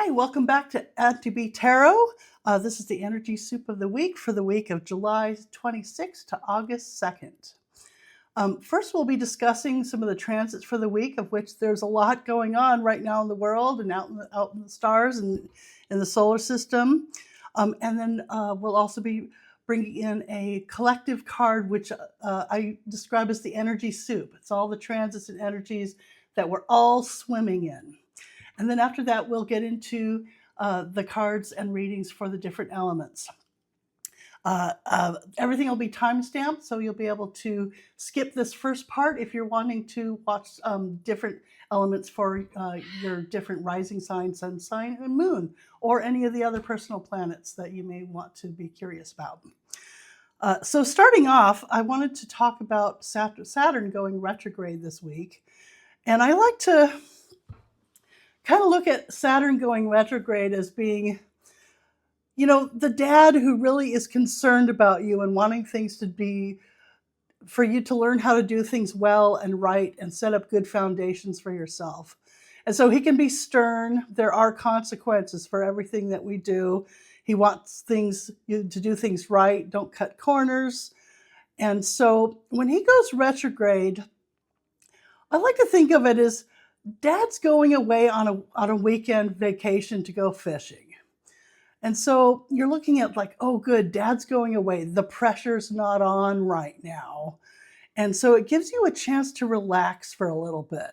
Hi, welcome back to Auntie Tarot. This is the energy soup of the week for the week of July 26th to August 2nd. First, we'll be discussing some of the transits for the week, of which there's a lot going on right now in the world and out in the stars and in the solar system. And then we'll also be bringing in a collective card, which I describe as the energy soup. It's all the transits and energies that we're all swimming in. And then after that, we'll get into the cards and readings for the different elements. Everything will be time-stamped, so you'll be able to skip this first part if you're wanting to watch different elements for your different rising sign, sun sign, and moon, or any of the other personal planets that you may want to be curious about. So starting off, I wanted to talk about Saturn going retrograde this week. And I like to kind of look at Saturn going retrograde as being, you know, the dad who really is concerned about you and wanting things to be, for you to learn how to do things well and right and set up good foundations for yourself. And so he can be stern. There are consequences for everything that we do. He wants you to do things right, don't cut corners. And so when he goes retrograde, I like to think of it as Dad's going away on a weekend vacation to go fishing. And so you're looking at like, oh, good, Dad's going away. The pressure's not on right now. And so it gives you a chance to relax for a little bit,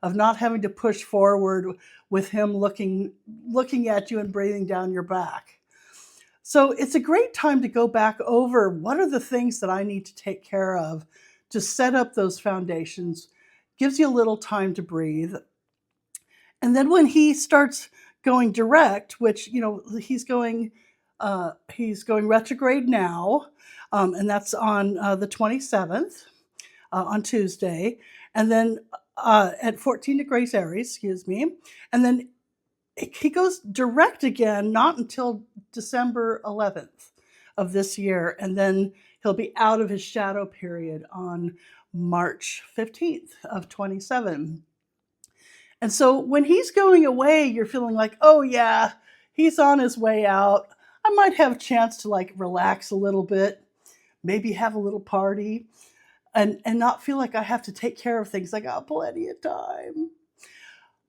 of not having to push forward with him looking at you and breathing down your back. So it's a great time to go back over what are the things that I need to take care of to set up those foundations. Gives you a little time to breathe. And then when he starts going direct, which, you know, he's going retrograde now, and that's on the 27th, on Tuesday, and then at 14 degrees Aries, and then he goes direct again, not until December 11th of this year, and then he'll be out of his shadow period on March 15th of 27. And so when he's going away, you're feeling like, oh yeah, he's on his way out. I might have a chance to like relax a little bit, maybe have a little party, and not feel like I have to take care of things. I got plenty of time.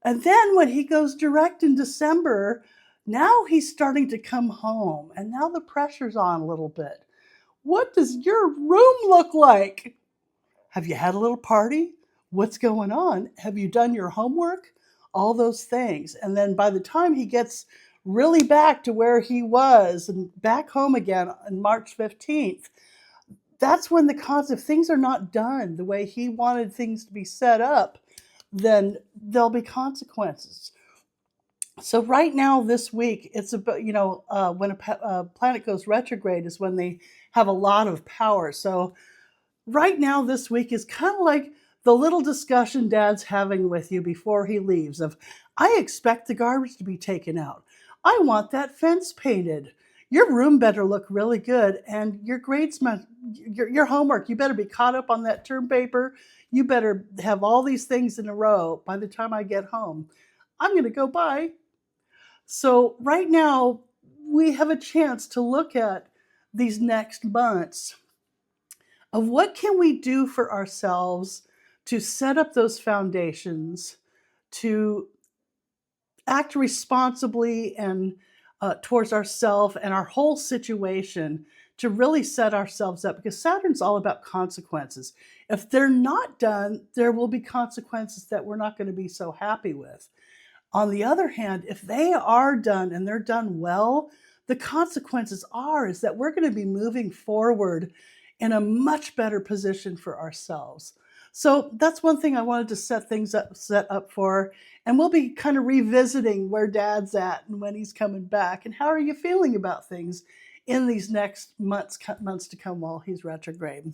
And then when he goes direct in December, now he's starting to come home, and now the pressure's on a little bit. What does your room look like? Have you had a little party? What's going on? Have you done your homework? All those things. And then by the time he gets really back to where he was and back home again on March 15th, that's when if things are not done the way he wanted things to be set up, then there'll be consequences. So right now this week, it's about, when a planet goes retrograde is when they have a lot of power. So right now this week is kind of like the little discussion Dad's having with you before he leaves of, I expect the garbage to be taken out. I want that fence painted. Your room better look really good, and your grades, your homework, you better be caught up on that term paper. You better have all these things in a row by the time I get home. I'm going to go by. So right now we have a chance to look at these next months of what can we do for ourselves to set up those foundations, to act responsibly and towards ourselves and our whole situation, to really set ourselves up, because Saturn's all about consequences. If they're not done, there will be consequences that we're not going to be so happy with. On the other hand, if they are done and they're done well, the consequences is that we're going to be moving forward in a much better position for ourselves. So that's one thing I wanted to set up for. And we'll be kind of revisiting where Dad's at and when he's coming back. And how are you feeling about things in these next months to come while he's retrograde?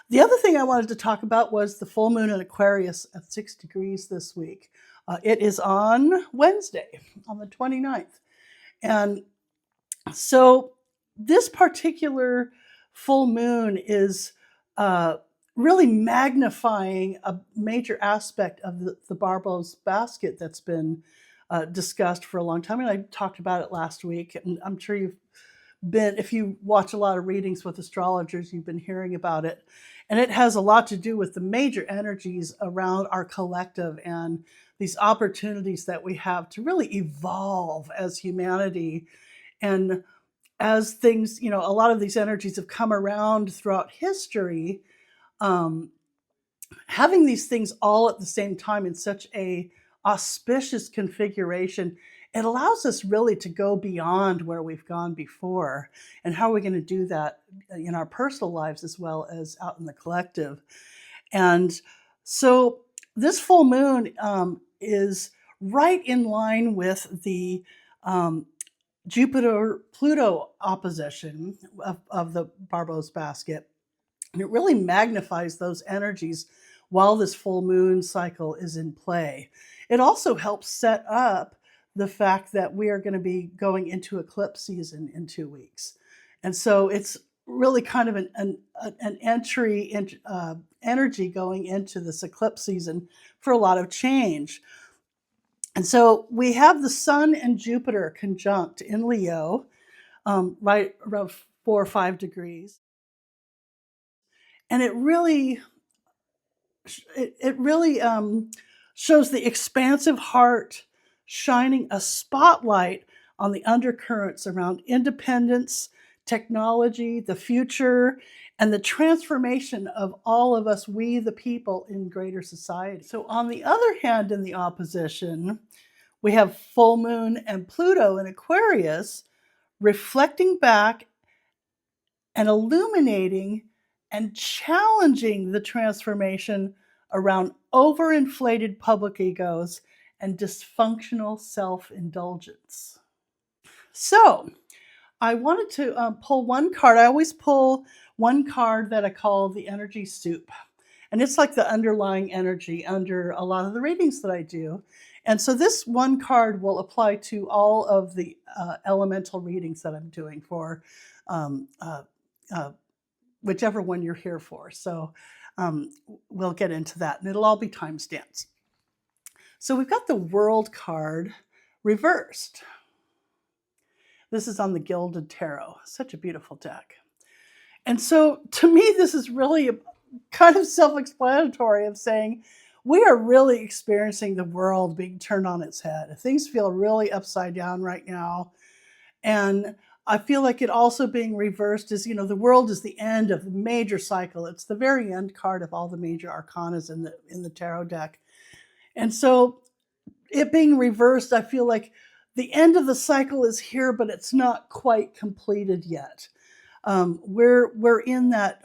The other thing I wanted to talk about was the full moon in Aquarius at 6 degrees this week. It is on Wednesday, on the 29th. And so this particular full moon is really magnifying a major aspect of the Barbo's basket that's been discussed for a long time, and I talked about it last week. And I'm sure if you watch a lot of readings with astrologers, you've been hearing about it. And it has a lot to do with the major energies around our collective and these opportunities that we have to really evolve as humanity. And as things, a lot of these energies have come around throughout history, having these things all at the same time in such a auspicious configuration, it allows us really to go beyond where we've gone before. And how are we going to do that in our personal lives as well as out in the collective? And so this full moon is right in line with the Jupiter-Pluto opposition of the Barbeau's basket. And it really magnifies those energies while this full moon cycle is in play. It also helps set up the fact that we are going to be going into eclipse season in 2 weeks. And so it's really kind of an entry energy going into this eclipse season for a lot of change. And so we have the Sun and Jupiter conjunct in Leo, right around 4 or 5 degrees. And it really shows the expansive heart shining a spotlight on the undercurrents around independence, technology, the future, and the transformation of all of us, we the people in greater society. So on the other hand, in the opposition, we have full moon and Pluto in Aquarius reflecting back and illuminating and challenging the transformation around overinflated public egos and dysfunctional self-indulgence. So I wanted to pull one card. I always pull one card that I call the energy soup. And it's like the underlying energy under a lot of the readings that I do. And so this one card will apply to all of the elemental readings that I'm doing for whichever one you're here for. So we'll get into that, and it'll all be timestamps. So we've got the World card reversed. This is on the Gilded Tarot. Such a beautiful deck. And so to me, this is really kind of self-explanatory of saying we are really experiencing the world being turned on its head. Things feel really upside down right now. And I feel like it also being reversed is, the world is the end of the major cycle. It's the very end card of all the major arcanas in the tarot deck. And so it being reversed, I feel like the end of the cycle is here, but it's not quite completed yet. We're in that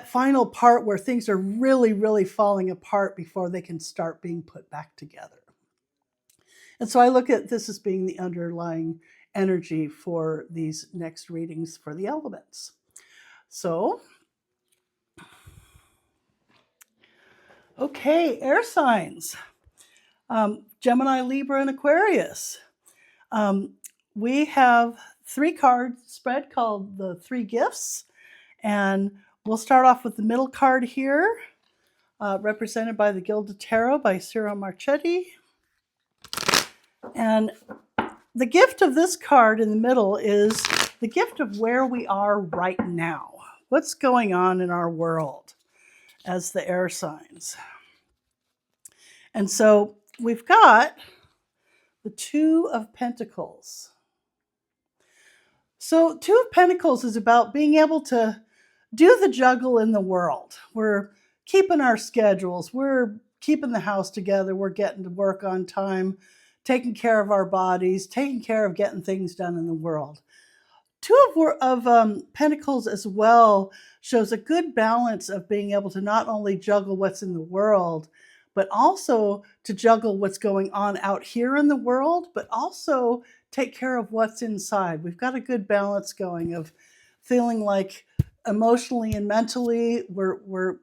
final part where things are really, really falling apart before they can start being put back together. And so I look at this as being the underlying energy for these next readings for the elements. So, okay, air signs. Gemini, Libra, and Aquarius. We have 3 card spread called the 3 gifts. And we'll start off with the middle card here, represented by the Gilded Tarot by Ciro Marchetti. And the gift of this card in the middle is the gift of where we are right now. What's going on in our world as the air signs. And so we've got the 2 of Pentacles. So 2 of Pentacles is about being able to do the juggle in the world. We're keeping our schedules. We're keeping the house together. We're getting to work on time, taking care of our bodies, taking care of getting things done in the world. 2 of Pentacles as well shows a good balance of being able to not only juggle what's in the world, but also to juggle what's going on out here in the world, but also take care of what's inside. We've got a good balance going of feeling like emotionally and mentally we're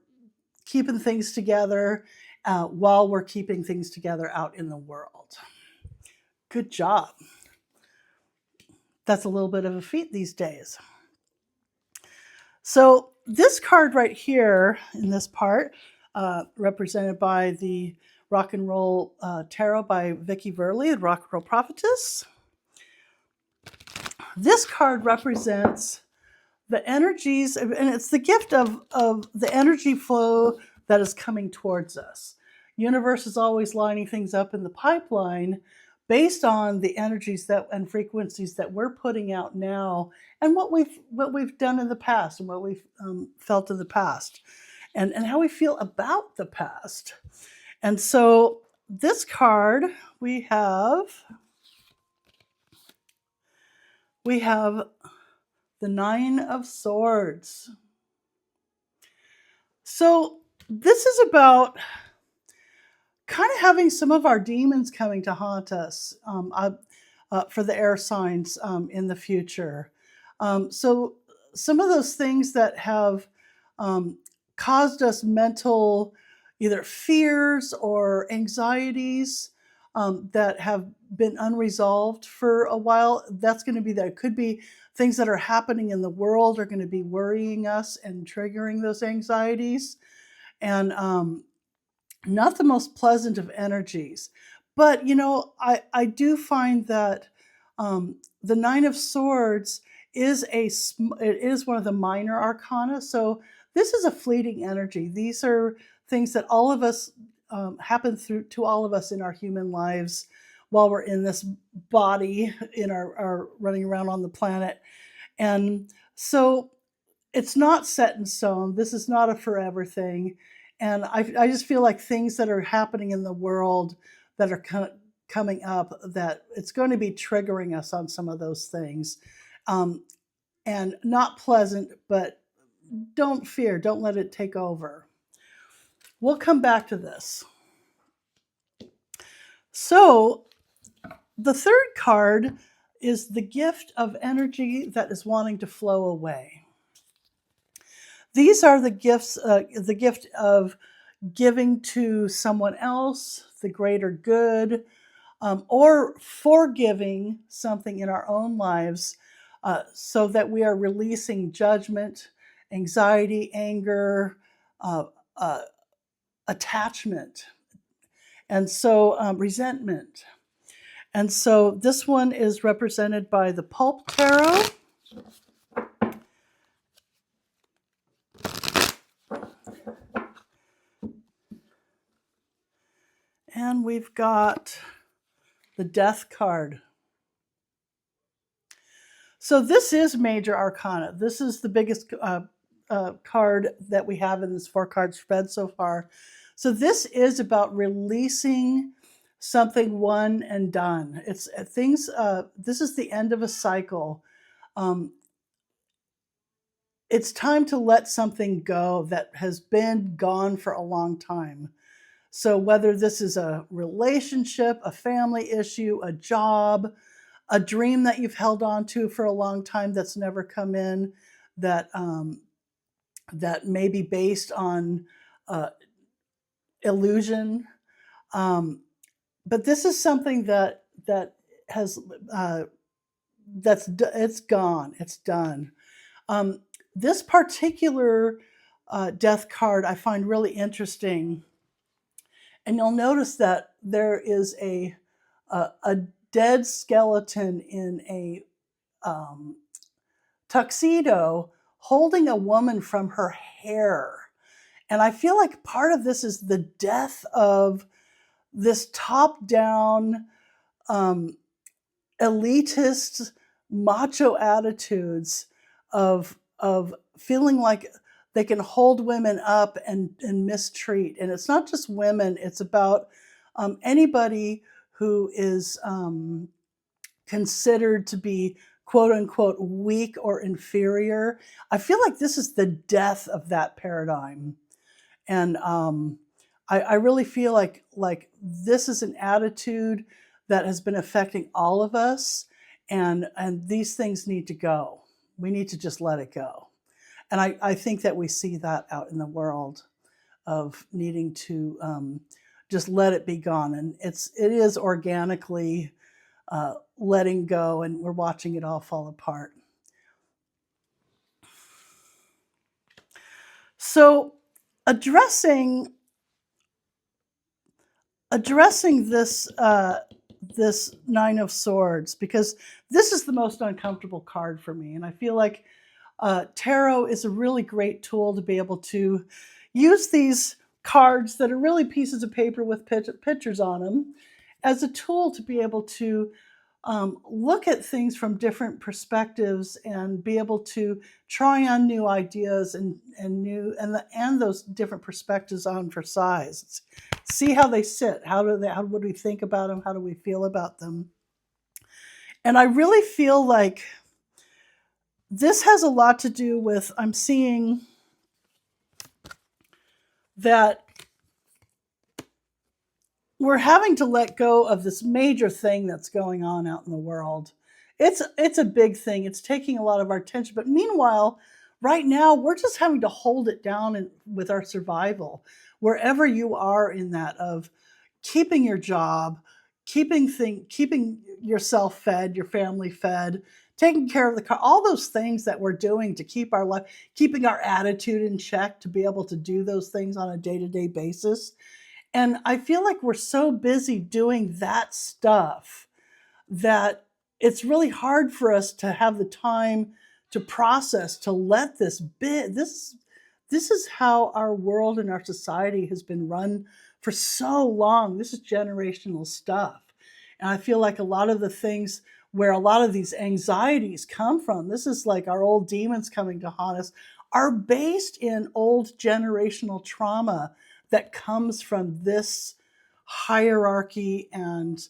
keeping things together while we're keeping things together out in the world. Good job. That's a little bit of a feat these days. So this card right here in this part, represented by the Rock and Roll Tarot by Vickie, Verlie, and Rock and Roll Prophetess. This card represents the energies, and it's the gift of the energy flow that is coming towards us. Universe is always lining things up in the pipeline based on the energies that and frequencies that we're putting out now, and what we've done in the past, and what we've felt in the past, and how we feel about the past. And so this card we have the Nine of Swords. So this is about kind of having some of our demons coming to haunt us for the air signs in the future. So some of those things that have caused us mental either fears or anxieties that have been unresolved for a while, that's going to be there. It could be things that are happening in the world are going to be worrying us and triggering those anxieties. And not the most pleasant of energies. But, I do find that the Nine of Swords is it is one of the minor arcana. So this is a fleeting energy. These are things that all of us happen to all of us in our human lives while we're in this body, in our running around on the planet. And so it's not set in stone. This is not a forever thing. And I just feel like things that are happening in the world that are coming up, that it's going to be triggering us on some of those things. And not pleasant, but don't fear. Don't let it take over. We'll come back to this. So the third card is the gift of energy that is wanting to flow away. These are the gifts, the gift of giving to someone else, the greater good, or forgiving something in our own lives so that we are releasing judgment, anxiety, anger, attachment, and so resentment. And so this one is represented by the Pulp Tarot. And we've got the Death card. So this is major arcana. This is the biggest card that we have in this 4-card spread so far. So this is about releasing something one and done. It's things. This is the end of a cycle. It's time to let something go that has been gone for a long time. So whether this is a relationship, a family issue, a job, a dream that you've held on to for a long time that's never come in, that that may be based on illusion, but this is something that has it's gone, it's done. This particular death card I find really interesting. And you'll notice that there is a dead skeleton in a tuxedo holding a woman from her hair. And I feel like part of this is the death of this top-down, elitist, macho attitudes of feeling like they can hold women up and mistreat. And it's not just women, it's about anybody who is considered to be quote unquote weak or inferior. I feel like this is the death of that paradigm. And I really feel like this is an attitude that has been affecting all of us, and these things need to go. We need to just let it go. And I think that we see that out in the world of needing to just let it be gone. And it is organically letting go, and we're watching it all fall apart. So addressing addressing this Nine of Swords, because this is the most uncomfortable card for me, and I feel like tarot is a really great tool to be able to use these cards that are really pieces of paper with pictures on them as a tool to be able to look at things from different perspectives and be able to try on new ideas and those different perspectives on for size. See how they sit. How would we think about them? How do we feel about them? And I really feel like this has a lot to do with, I'm seeing that we're having to let go of this major thing that's going on out in the world. It's a big thing. It's taking a lot of our attention. But meanwhile, right now, we're just having to hold it down with our survival. Wherever you are in that of keeping your job, keeping yourself fed, your family fed, taking care of the car, all those things that we're doing to keep our life, keeping our attitude in check, to be able to do those things on a day-to-day basis. And I feel like we're so busy doing that stuff that it's really hard for us to have the time to process, to let this is how our world and our society has been run for so long. This is generational stuff. And I feel like a lot of the things where a lot of these anxieties come from, this is like our old demons coming to haunt us, are based in old generational trauma that comes from this hierarchy and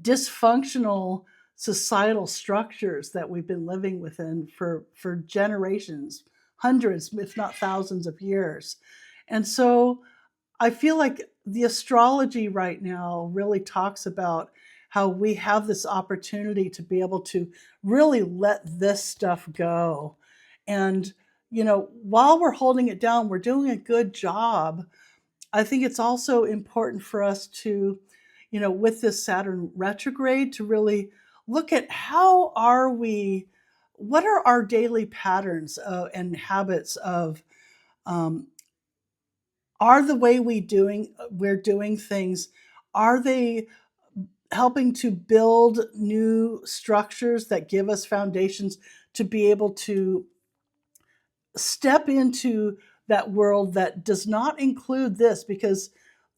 dysfunctional societal structures that we've been living within for generations, hundreds, if not thousands of years. And so I feel like the astrology right now really talks about how we have this opportunity to be able to really let this stuff go. And, while we're holding it down, we're doing a good job. I think it's also important for us to, with this Saturn retrograde, to really look at what are our daily patterns and habits of, are the way we're doing things, are they helping to build new structures that give us foundations to be able to step into that world that does not include this? Because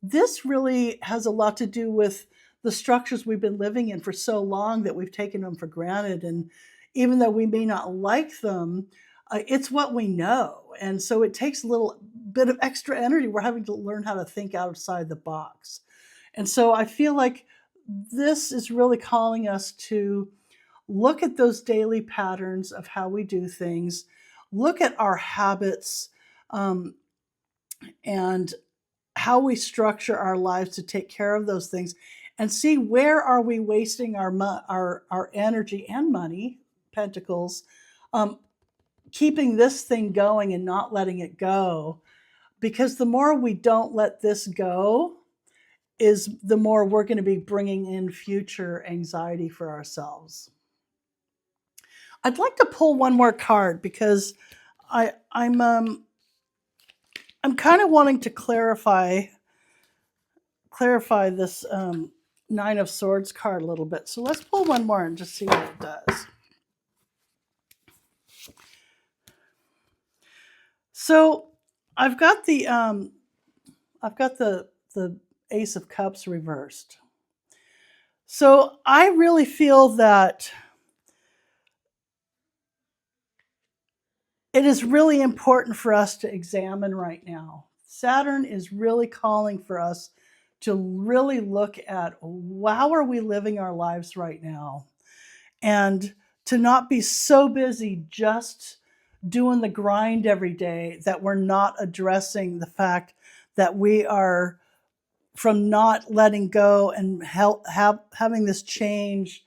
this really has a lot to do with the structures we've been living in for so long that we've taken them for granted. And even though we may not like them, it's what we know. And so it takes a little bit of extra energy. We're having to learn how to think outside the box. And so I feel like this is really calling us to look at those daily patterns of how we do things, look at our habits, and how we structure our lives to take care of those things, and see where are we wasting our energy and money, pentacles, keeping this thing going and not letting it go. Because the more we don't let this go, is the more we're going to be bringing in future anxiety for ourselves. I'd like to pull one more card because I'm kind of wanting to clarify this Nine of Swords card a little bit. So let's pull one more and just see what it does. So I've got the Ace of Cups reversed. So I really feel that it is really important for us to examine right now. Saturn is really calling for us to really look at how are we living our lives right now, and to not be so busy just doing the grind every day that we're not addressing the fact that we are, from not letting go and having this change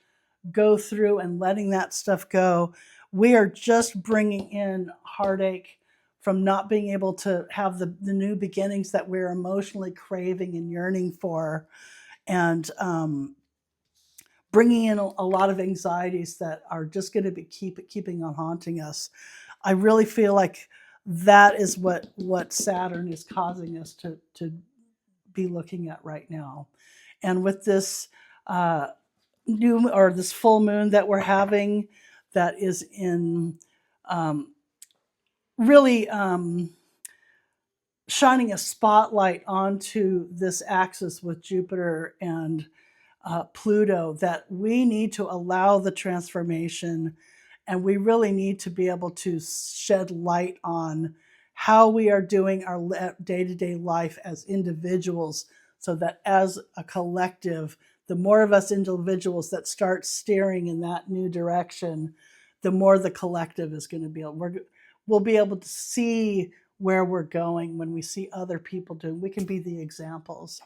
go through and letting that stuff go, we are just bringing in heartache from not being able to have the new beginnings that we're emotionally craving and yearning for, and bringing in a lot of anxieties that are just going to be keeping on haunting us. I really feel like that is what Saturn is causing us to be looking at right now. And with this new or this full moon that we're having, that is in really shining a spotlight onto this axis with Jupiter and Pluto, that we need to allow the transformation, and we really need to be able to shed light on how we are doing our day-to-day life as individuals, so that as a collective, the more of us individuals that start steering in that new direction, the more the collective is going to be able, we'll be able to see where we're going when we see other people doing. We can be the examples.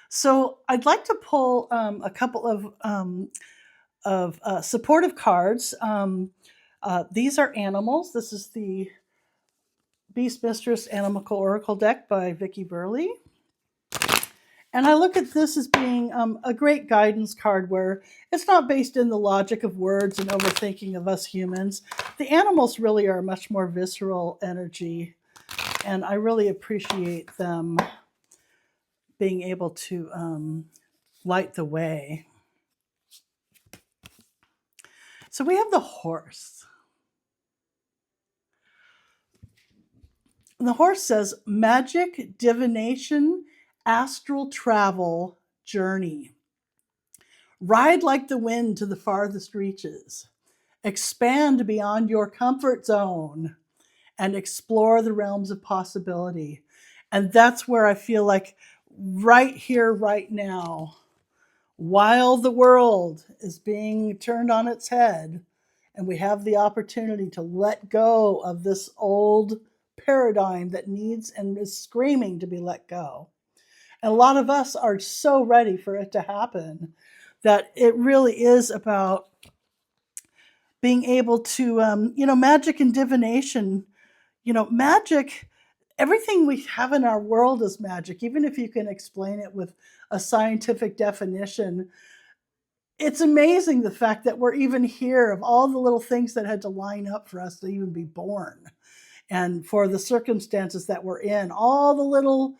So I'd like to pull a couple of supportive cards. These are animals. This is the Beast Mistress Animal Oracle deck by Vickie, Verlie. And I look at this as being a great guidance card, where it's not based in the logic of words and overthinking of us humans. The animals really are a much more visceral energy, and I really appreciate them being able to light the way. So we have the horse. And the horse says, magic, divination, astral travel, journey. Ride like the wind to the farthest reaches. Expand beyond your comfort zone and explore the realms of possibility. And that's where I feel like right here, right now, while the world is being turned on its head, and we have the opportunity to let go of this old paradigm that needs and is screaming to be let go. And a lot of us are so ready for it to happen, that it really is about being able to, magic and divination, magic, everything we have in our world is magic. Even if you can explain it with a scientific definition, it's amazing the fact that we're even here, of all the little things that had to line up for us to even be born, and for the circumstances that we're in, all the little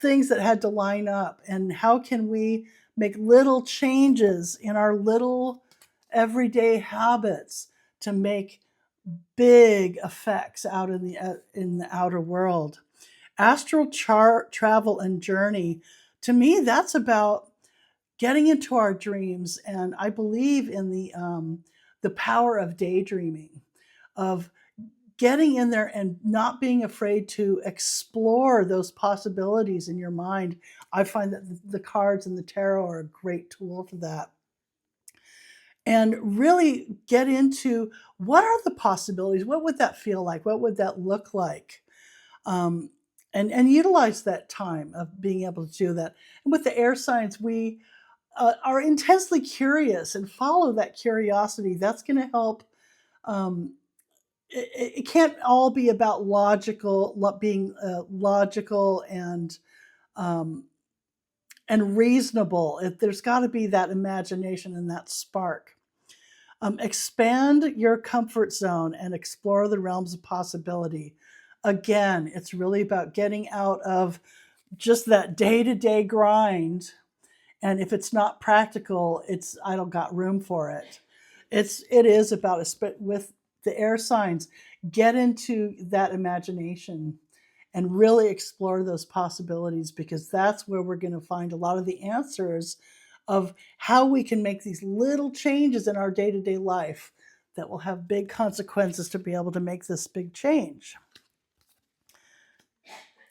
things that had to line up. And how can we make little changes in our little everyday habits to make big effects out in the outer world? Astral travel and journey, to me, that's about getting into our dreams. And I believe in the power of daydreaming, of getting in there and not being afraid to explore those possibilities in your mind. I find that the cards and the tarot are a great tool for that. And really get into, what are the possibilities? What would that feel like? What would that look like? And utilize that time of being able to do that. And with the air signs, we are intensely curious, and follow that curiosity. That's going to help. It can't all be about being logical and reasonable. There's got to be that imagination and that spark. Expand your comfort zone and explore the realms of possibility. Again, it's really about getting out of just that day-to-day grind. And if it's not practical, I don't got room for it. It is about, with the air signs, get into that imagination and really explore those possibilities, because that's where we're going to find a lot of the answers of how we can make these little changes in our day-to-day life that will have big consequences to be able to make this big change.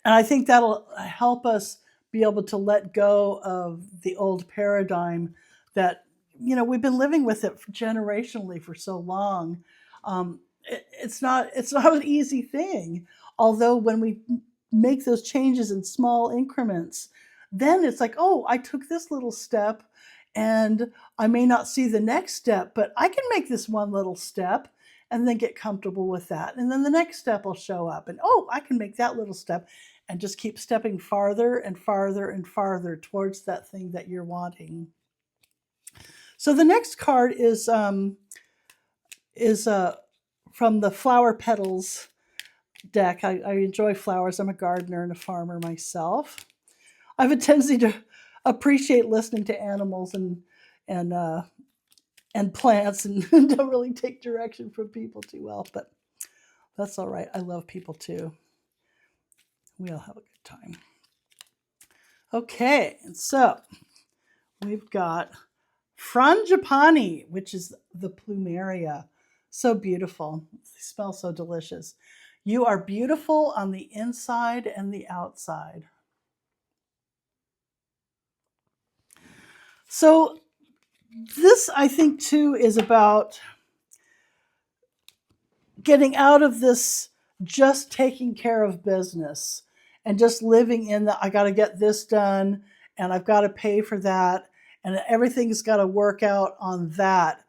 And I think that'll help us be able to let go of the old paradigm that, we've been living with it generationally for so long. It's not an easy thing. Although when we make those changes in small increments, then it's like, oh, I took this little step, and I may not see the next step, but I can make this one little step and then get comfortable with that. And then the next step will show up, and oh, I can make that little step, and just keep stepping farther and farther and farther towards that thing that you're wanting. So the next card is from the Flower Petals deck. I enjoy flowers. I'm a gardener and a farmer myself. I have a tendency to appreciate listening to animals and plants, and don't really take direction from people too well. But that's all right. I love people too. We all have a good time. Okay, and so we've got Frangipani, which is the plumeria. So beautiful. They smell so delicious. You are beautiful on the inside and the outside. So this, I think, too, is about getting out of this just taking care of business and just living in the, I got to get this done and I've got to pay for that and everything's got to work out on that,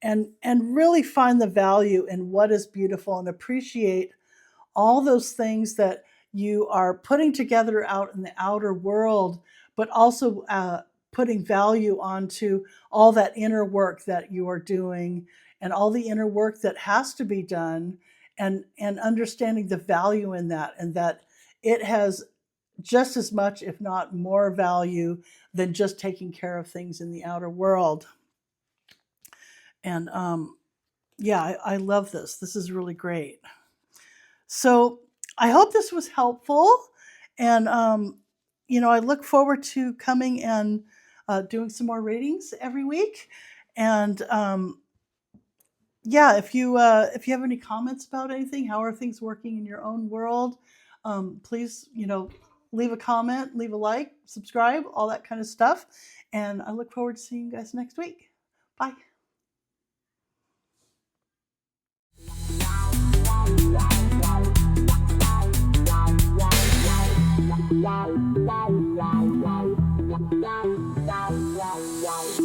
and really find the value in what is beautiful and appreciate all those things that you are putting together out in the outer world, but also putting value onto all that inner work that you are doing and all the inner work that has to be done, and understanding the value in that, and that it has just as much, if not more value than just taking care of things in the outer world. And yeah, I love this. This is really great. So I hope this was helpful. And, I look forward to coming and doing some more readings every week. And yeah, if you have any comments about anything, how are things working in your own world, please, leave a comment, leave a like, subscribe, all that kind of stuff. And I look forward to seeing you guys next week. Bye. Wow.